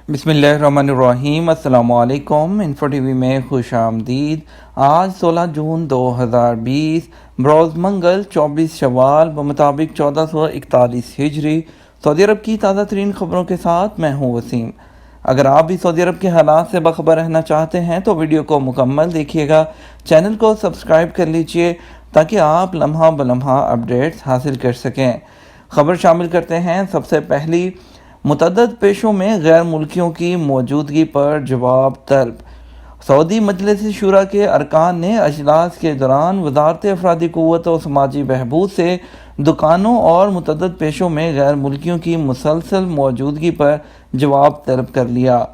بسم اللہ الرحمن الرحیم۔ السلام علیکم۔ انفو ٹی وی میں خوش آمدید۔ آج 16 جون 2020 بروز منگل 24 شوال بمطابق 1441 ہجری سعودی عرب کی تازہ ترین خبروں کے ساتھ میں ہوں وسیم۔ اگر آپ بھی سعودی عرب کے حالات سے باخبر رہنا چاہتے ہیں تو ویڈیو کو مکمل دیکھیے گا، چینل کو سبسکرائب کر لیجئے تاکہ آپ لمحہ بلمحہ اپڈیٹس حاصل کر سکیں۔ خبر شامل کرتے ہیں۔ سب سے پہلی، متعدد پیشوں میں غیر ملکیوں کی موجودگی پر جواب طلب۔ سعودی مجلس شورا کے ارکان نے اجلاس کے دوران وزارت افرادی قوت و سماجی بہبود سے دکانوں اور متعدد پیشوں میں غیر ملکیوں کی مسلسل موجودگی پر جواب طلب کر لیا۔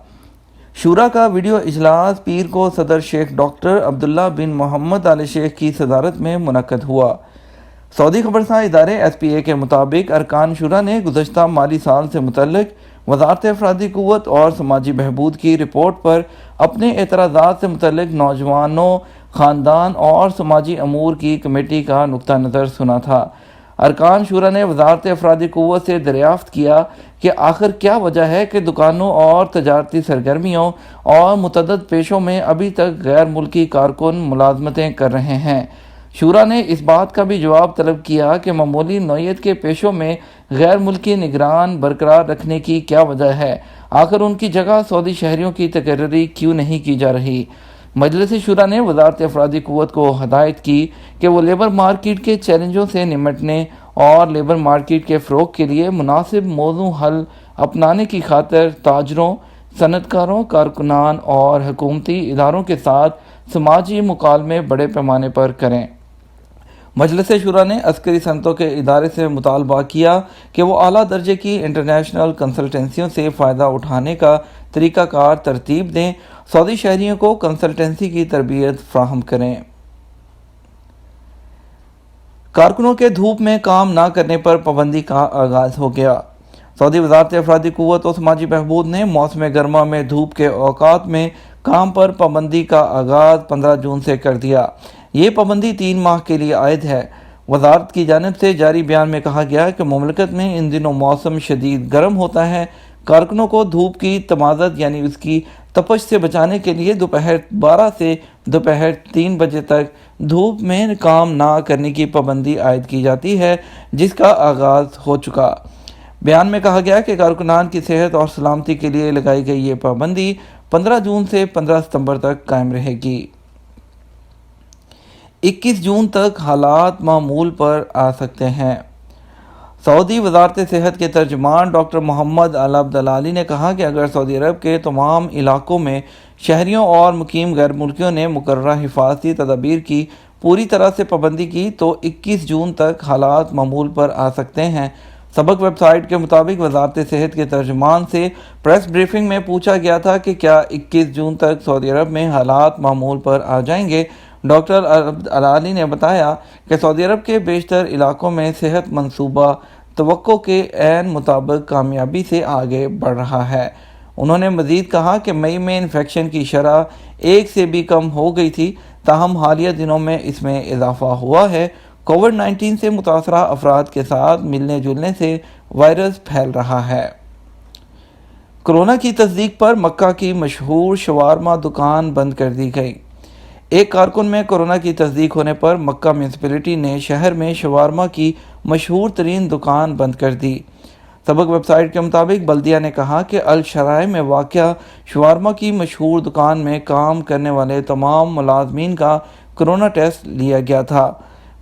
شورا کا ویڈیو اجلاس پیر کو صدر شیخ ڈاکٹر عبداللہ بن محمد آل شیخ کی صدارت میں منعقد ہوا۔ سعودی خبرساں ادارے ایس پی اے کے مطابق ارکان شورا نے گزشتہ مالی سال سے متعلق وزارت افرادی قوت اور سماجی بہبود کی رپورٹ پر اپنے اعتراضات سے متعلق نوجوانوں، خاندان اور سماجی امور کی کمیٹی کا نقطہ نظر سنا تھا۔ ارکان شورا نے وزارت افرادی قوت سے دریافت کیا کہ آخر کیا وجہ ہے کہ دکانوں اور تجارتی سرگرمیوں اور متعدد پیشوں میں ابھی تک غیر ملکی کارکن ملازمتیں کر رہے ہیں۔ شورا نے اس بات کا بھی جواب طلب کیا کہ معمولی نوعیت کے پیشوں میں غیر ملکی نگران برقرار رکھنے کی کیا وجہ ہے، آخر ان کی جگہ سعودی شہریوں کی تقرری کیوں نہیں کی جا رہی۔ مجلس شورا نے وزارت افرادی قوت کو ہدایت کی کہ وہ لیبر مارکیٹ کے چیلنجوں سے نمٹنے اور لیبر مارکیٹ کے فروغ کے لیے مناسب موزوں حل اپنانے کی خاطر تاجروں، صنعت کاروں، کارکنان اور حکومتی اداروں کے ساتھ سماجی مکالمے بڑے پیمانے پر کریں۔ مجلس شورا نے عسکری صنعتوں کے ادارے سے مطالبہ کیا کہ وہ اعلیٰ درجے کی انٹرنیشنل کنسلٹنسیوں سے فائدہ اٹھانے کا طریقہ کار ترتیب دیں، سعودی شہریوں کو کنسلٹنسی کی تربیت فراہم کریں۔ کارکنوں کے دھوپ میں کام نہ کرنے پر پابندی کا آغاز ہو گیا۔ سعودی وزارت افرادی قوت و سماجی بہبود نے موسم گرما میں دھوپ کے اوقات میں کام پر پابندی کا آغاز 15 جون سے کر دیا۔ یہ پابندی 3 ماہ کے لیے عائد ہے۔ وزارت کی جانب سے جاری بیان میں کہا گیا کہ مملکت میں ان دنوں موسم شدید گرم ہوتا ہے۔ کارکنوں کو دھوپ کی تمازت یعنی اس کی تپش سے بچانے کے لیے دوپہر 12 سے دوپہر 3 بجے تک دھوپ میں کام نہ کرنے کی پابندی عائد کی جاتی ہے، جس کا آغاز ہو چکا۔ بیان میں کہا گیا کہ کارکنان کی صحت اور سلامتی کے لیے لگائی گئی یہ پابندی 15 جون سے 15 ستمبر تک قائم رہے گی۔ 21 جون تک حالات معمول پر آ سکتے ہیں۔ سعودی وزارت صحت کے ترجمان ڈاکٹر محمد العبد العالی نے کہا کہ اگر سعودی عرب کے تمام علاقوں میں شہریوں اور مقیم غیر ملکیوں نے مقررہ حفاظتی تدابیر کی پوری طرح سے پابندی کی تو 21 جون تک حالات معمول پر آ سکتے ہیں۔ سبق ویب سائٹ کے مطابق وزارت صحت کے ترجمان سے پریس بریفنگ میں پوچھا گیا تھا کہ کیا 21 جون تک سعودی عرب میں حالات معمول پر آ جائیں گے۔ ڈاکٹر العبد العالی نے بتایا کہ سعودی عرب کے بیشتر علاقوں میں صحت منصوبہ توقع کے عین مطابق کامیابی سے آگے بڑھ رہا ہے۔ انہوں نے مزید کہا کہ مئی میں انفیکشن کی شرح 1 سے بھی کم ہو گئی تھی، تاہم حالیہ دنوں میں اس میں اضافہ ہوا ہے۔ کووڈ-19 سے متاثرہ افراد کے ساتھ ملنے جلنے سے وائرس پھیل رہا ہے۔ کورونا کی تصدیق پر مکہ کی مشہور شاورما دکان بند کر دی گئی۔ ایک کارکن میں کورونا کی تصدیق ہونے پر مکہ میونسپلٹی نے شہر میں شاورما کی مشہور ترین دکان بند کر دی۔ سبق ویب سائٹ کے مطابق بلدیہ نے کہا کہ الشرائع میں واقع شاورما کی مشہور دکان میں کام کرنے والے تمام ملازمین کا کورونا ٹیسٹ لیا گیا تھا۔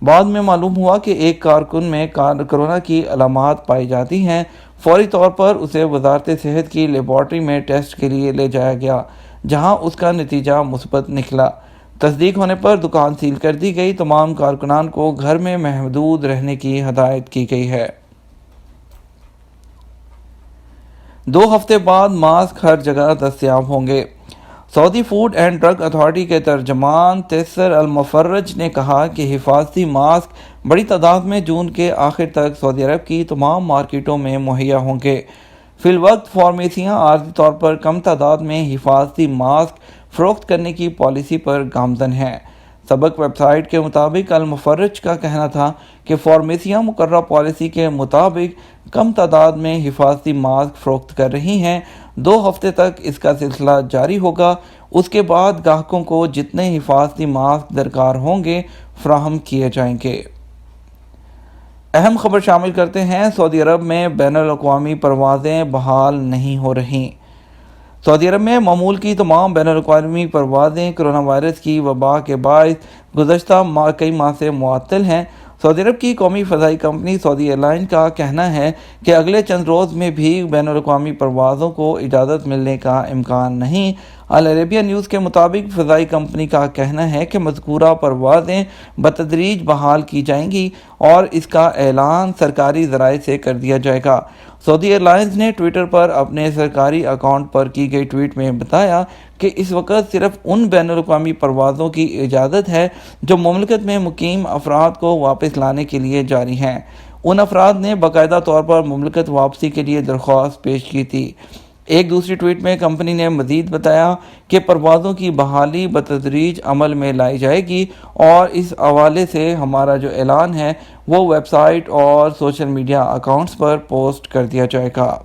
بعد میں معلوم ہوا کہ ایک کارکن میں کورونا کی علامات پائی جاتی ہیں۔ فوری طور پر اسے وزارت صحت کی لیبارٹری میں ٹیسٹ کے لیے لے جایا گیا، جہاں اس کا نتیجہ مثبت نکلا۔ تصدیق ہونے پر دکان سیل کر دی گئی۔ تمام کارکنان کو گھر میں محدود رہنے کی ہدایت کی گئی ہے۔ 2 ہفتے بعد ماسک ہر جگہ دستیاب ہوں گے۔ سعودی فوڈ اینڈ ڈرگ اتھارٹی کے ترجمان تیسر المفرج نے کہا کہ حفاظتی ماسک بڑی تعداد میں جون کے آخر تک سعودی عرب کی تمام مارکیٹوں میں مہیا ہوں گے۔ فی الوقت فارمیسیاں عارضی طور پر کم تعداد میں حفاظتی ماسک فروخت کرنے کی پالیسی پر گامزن ہیں۔ سبق ویب سائٹ کے مطابق المفرج کا کہنا تھا کہ فارمیسیاں مقررہ پالیسی کے مطابق کم تعداد میں حفاظتی ماسک فروخت کر رہی ہیں۔ 2 ہفتے تک اس کا سلسلہ جاری ہوگا۔ اس کے بعد گاہکوں کو جتنے حفاظتی ماسک درکار ہوں گے فراہم کیے جائیں گے۔ اہم خبر شامل کرتے ہیں۔ سعودی عرب میں بین الاقوامی پروازیں بحال نہیں ہو رہیں۔ سعودی عرب میں معمول کی تمام بین الاقوامی پروازیں کرونا وائرس کی وبا کے باعث گزشتہ کئی ماہ سے معطل ہیں۔ سعودی عرب کی قومی فضائی کمپنی سعودی ایئر لائن کا کہنا ہے کہ اگلے چند روز میں بھی بین الاقوامی پروازوں کو اجازت ملنے کا امکان نہیں۔ العربیہ نیوز کے مطابق فضائی کمپنی کا کہنا ہے کہ مذکورہ پروازیں بتدریج بحال کی جائیں گی اور اس کا اعلان سرکاری ذرائع سے کر دیا جائے گا۔ سعودی ایئر لائنز نے ٹویٹر پر اپنے سرکاری اکاؤنٹ پر کی گئی ٹویٹ میں بتایا کہ اس وقت صرف ان بین الاقوامی پروازوں کی اجازت ہے جو مملکت میں مقیم افراد کو واپس لانے کے لیے جاری ہیں۔ ان افراد نے باقاعدہ طور پر مملکت واپسی کے لیے درخواست پیش کی تھی۔ ایک دوسری ٹویٹ میں کمپنی نے مزید بتایا کہ پروازوں کی بحالی بتدریج عمل میں لائی جائے گی اور اس حوالے سے ہمارا جو اعلان ہے وہ ویب سائٹ اور سوشل میڈیا اکاؤنٹس پر پوسٹ کر دیا جائے گا۔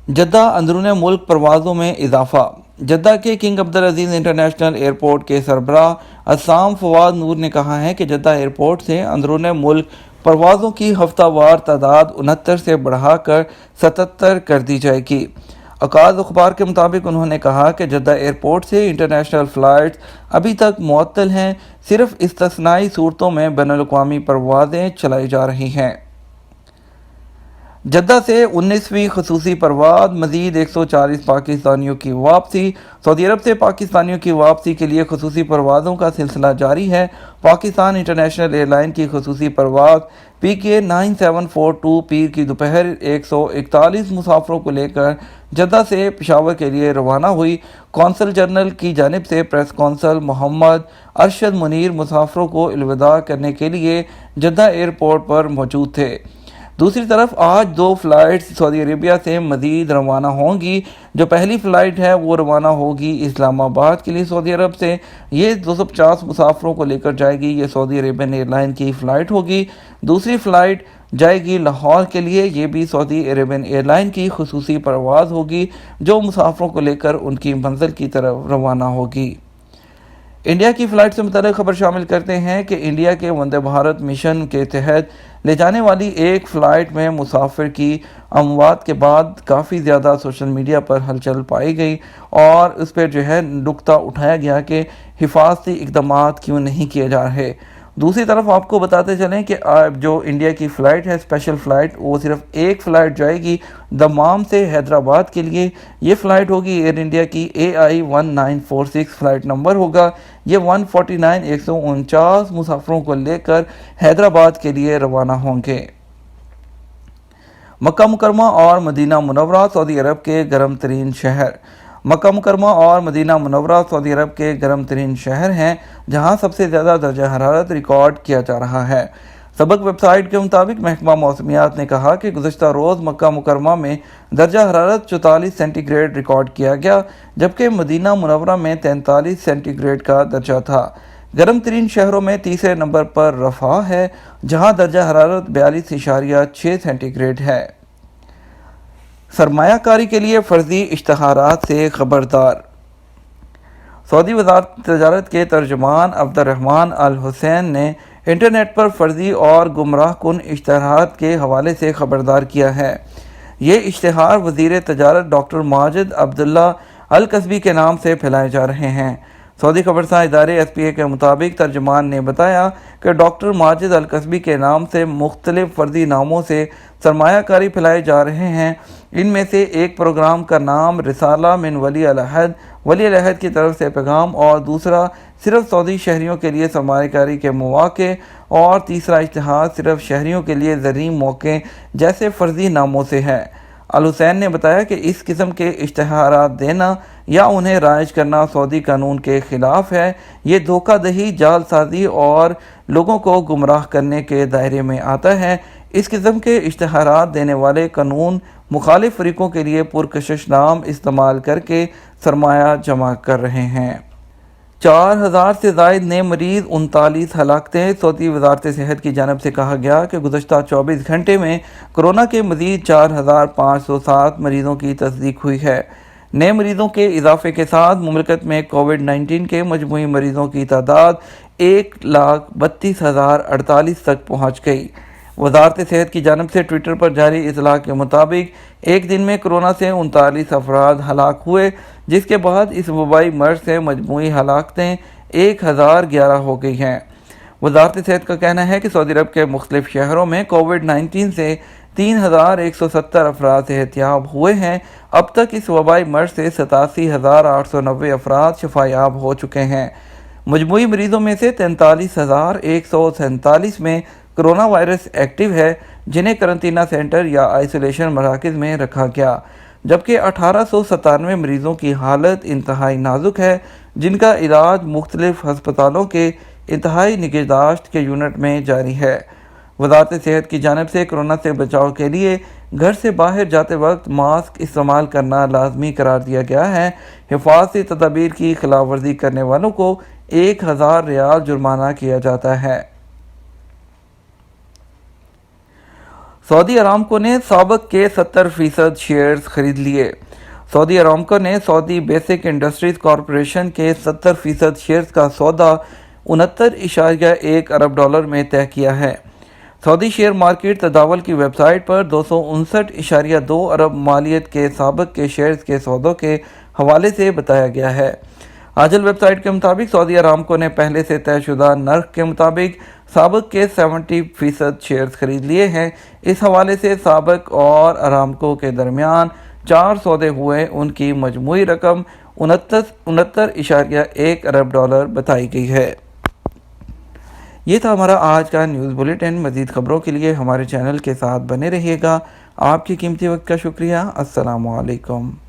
جدہ اندرون ملک پروازوں میں اضافہ۔ جدہ کے کنگ عبدالعزیز انٹرنیشنل ایئرپورٹ کے سربراہ عصام فواد نور نے کہا ہے کہ جدہ ایئرپورٹ سے اندرون ملک پروازوں کی ہفتہ وار تعداد 69 سے بڑھا کر 77 کر دی جائے گی۔ عکاظ اخبار کے مطابق انہوں نے کہا کہ جدہ ایئرپورٹ سے انٹرنیشنل فلائٹس ابھی تک معطل ہیں، صرف استثنائی صورتوں میں بین الاقوامی پروازیں چلائی جا رہی ہیں۔ جدہ سے 19ویں خصوصی پرواز، مزید 140 پاکستانیوں کی واپسی۔ سعودی عرب سے پاکستانیوں کی واپسی کے لیے خصوصی پروازوں کا سلسلہ جاری ہے۔ پاکستان انٹرنیشنل ایئر لائن کی خصوصی پرواز PK 9742 پیر کی دوپہر 141 مسافروں کو لے کر جدہ سے پشاور کے لیے روانہ ہوئی۔ قونصل جنرل کی جانب سے پریس قونصل محمد ارشد منیر مسافروں کو الوداع کرنے کے لیے جدہ ایئرپورٹ پر موجود تھے۔ دوسری طرف آج 2 فلائٹس سعودی عربیہ سے مزید روانہ ہوں گی۔ جو پہلی فلائٹ ہے وہ روانہ ہوگی اسلام آباد کے لیے سعودی عرب سے، یہ 250 مسافروں کو لے کر جائے گی۔ یہ سعودی عربین ایئر لائن کی فلائٹ ہوگی۔ دوسری فلائٹ جائے گی لاہور کے لیے، یہ بھی سعودی عربین ایئر لائن کی خصوصی پرواز ہوگی جو مسافروں کو لے کر ان کی منزل کی طرف روانہ ہوگی۔ انڈیا کی فلائٹ سے متعلق خبر شامل کرتے ہیں کہ انڈیا کے وندے بھارت مشن کے تحت لے جانے والی ایک فلائٹ میں مسافر کی اموات کے بعد کافی زیادہ سوشل میڈیا پر ہلچل پائی گئی اور اس پہ نکتہ اٹھایا گیا کہ حفاظتی اقدامات کیوں نہیں کیے جا رہے۔ دوسری طرف آپ کو بتاتے چلیں کہ جو انڈیا کی فلائٹ ہے اسپیشل فلائٹ، وہ صرف ایک فلائٹ جائے گی دمام سے حیدرآباد کے لیے۔ یہ فلائٹ ہوگی ایئر انڈیا کی AI 1946 فلائٹ نمبر ہوگا۔ یہ 149 مسافروں کو لے کر حیدرآباد کے لیے روانہ ہوں گے۔ مکہ مکرمہ اور مدینہ منورہ سعودی عرب کے گرم ترین شہر۔ مکہ مکرمہ اور مدینہ منورہ سعودی عرب کے گرم ترین شہر ہیں جہاں سب سے زیادہ درجہ حرارت ریکارڈ کیا جا رہا ہے۔ سبق ویب سائٹ کے مطابق محکمہ موسمیات نے کہا کہ گزشتہ روز مکہ مکرمہ میں درجہ حرارت 44 سینٹی گریڈ ریکارڈ کیا گیا، جبکہ مدینہ منورہ میں 43 سینٹی گریڈ کا درجہ تھا۔ گرم ترین شہروں میں تیسرے نمبر پر رفح ہے جہاں درجہ حرارت 42.6 سینٹی گریڈ ہے۔ سرمایہ کاری کے لیے فرضی اشتہارات سے خبردار۔ سعودی وزارت تجارت کے ترجمان عبد الرحمن الحسین نے انٹرنیٹ پر فرضی اور گمراہ کن اشتہارات کے حوالے سے خبردار کیا ہے۔ یہ اشتہار وزیر تجارت ڈاکٹر ماجد عبداللہ القصبی کے نام سے پھیلائے جا رہے ہیں۔ سعودی خبرساں ادارے SPA کے مطابق ترجمان نے بتایا کہ ڈاکٹر ماجد القصبی کے نام سے مختلف فرضی ناموں سے سرمایہ کاری پھیلائے جا رہے ہیں۔ ان میں سے ایک پروگرام کا نام رسالہ من ولی العہد، ولی العہد کی طرف سے پیغام، اور دوسرا صرف سعودی شہریوں کے لیے سرمایہ کاری کے مواقع، اور تیسرا اشتہار صرف شہریوں کے لیے زرعی موقع جیسے فرضی ناموں سے ہے۔ الحسین نے بتایا کہ اس قسم کے اشتہارات دینا یا انہیں رائج کرنا سعودی قانون کے خلاف ہے۔ یہ دھوکہ دہی، جعل سازی اور لوگوں کو گمراہ کرنے کے دائرے میں آتا ہے۔ اس قسم کے اشتہارات دینے والے قانون مخالف فریقوں کے لیے پرکشش نام استعمال کر کے سرمایہ جمع کر رہے ہیں۔ 4,000 سے زائد نئے مریض، 39 ہلاکتیں۔ سعودی وزارت صحت کی جانب سے کہا گیا کہ گزشتہ 24 گھنٹے میں کورونا کے مزید 4,507 مریضوں کی تصدیق ہوئی ہے۔ نئے مریضوں کے اضافے کے ساتھ مملکت میں کووڈ-19 کے مجموعی مریضوں کی تعداد 1,32,048 تک پہنچ گئی۔ وزارت صحت کی جانب سے ٹویٹر پر جاری اطلاع کے مطابق ایک دن میں کورونا سے 39 افراد ہلاک ہوئے، جس کے بعد اس وبائی مرض سے مجموعی ہلاکتیں 1,011 ہو گئی ہیں۔ وزارت صحت کا کہنا ہے کہ سعودی عرب کے مختلف شہروں میں کووڈ-19 سے 3,170 افراد صحت یاب ہوئے ہیں۔ اب تک اس وبائی مرض سے 87,890 افراد شفا یاب ہو چکے ہیں۔ مجموعی مریضوں میں سے 43,147 میں کرونا وائرس ایکٹیو ہے، جنہیں قرنطینہ سینٹر یا آئسولیشن مراکز میں رکھا گیا، جبکہ 1,897 مریضوں کی حالت انتہائی نازک ہے، جن کا علاج مختلف ہسپتالوں کے انتہائی نگہداشت کے یونٹ میں جاری ہے۔ وزارت صحت کی جانب سے کورونا سے بچاؤ کے لیے گھر سے باہر جاتے وقت ماسک استعمال کرنا لازمی قرار دیا گیا ہے۔ حفاظتی تدابیر کی خلاف ورزی کرنے والوں کو 1,000 ریال جرمانہ کیا جاتا ہے۔ سعودی ارامکو نے سابق کے 70% شیئرز خرید لیے۔ سعودی ارامکو نے سعودی بیسک انڈسٹریز کارپوریشن کے 70% شیئرز کا سودا 69.1 ارب ڈالر میں طے کیا ہے۔ سعودی شیئر مارکیٹ تداول کی ویب سائٹ پر 259.2 ارب مالیت کے سابق کے شیئرز کے سودوں کے حوالے سے بتایا گیا ہے۔ آجل ویب سائٹ کے مطابق سعودی ارامکو نے پہلے سے طے شدہ نرخ کے مطابق سابق کے 70% شیئرز خرید لیے ہیں۔ اس حوالے سے سابق اور ارامکو کے درمیان 4 سودے ہوئے، ان کی مجموعی رقم 69.1 ارب ڈالر بتائی گئی ہے۔ یہ تھا ہمارا آج کا نیوز بلیٹن۔ مزید خبروں کے لیے ہمارے چینل کے ساتھ بنے رہیے گا۔ آپ کی قیمتی وقت کا شکریہ۔ السلام علیکم۔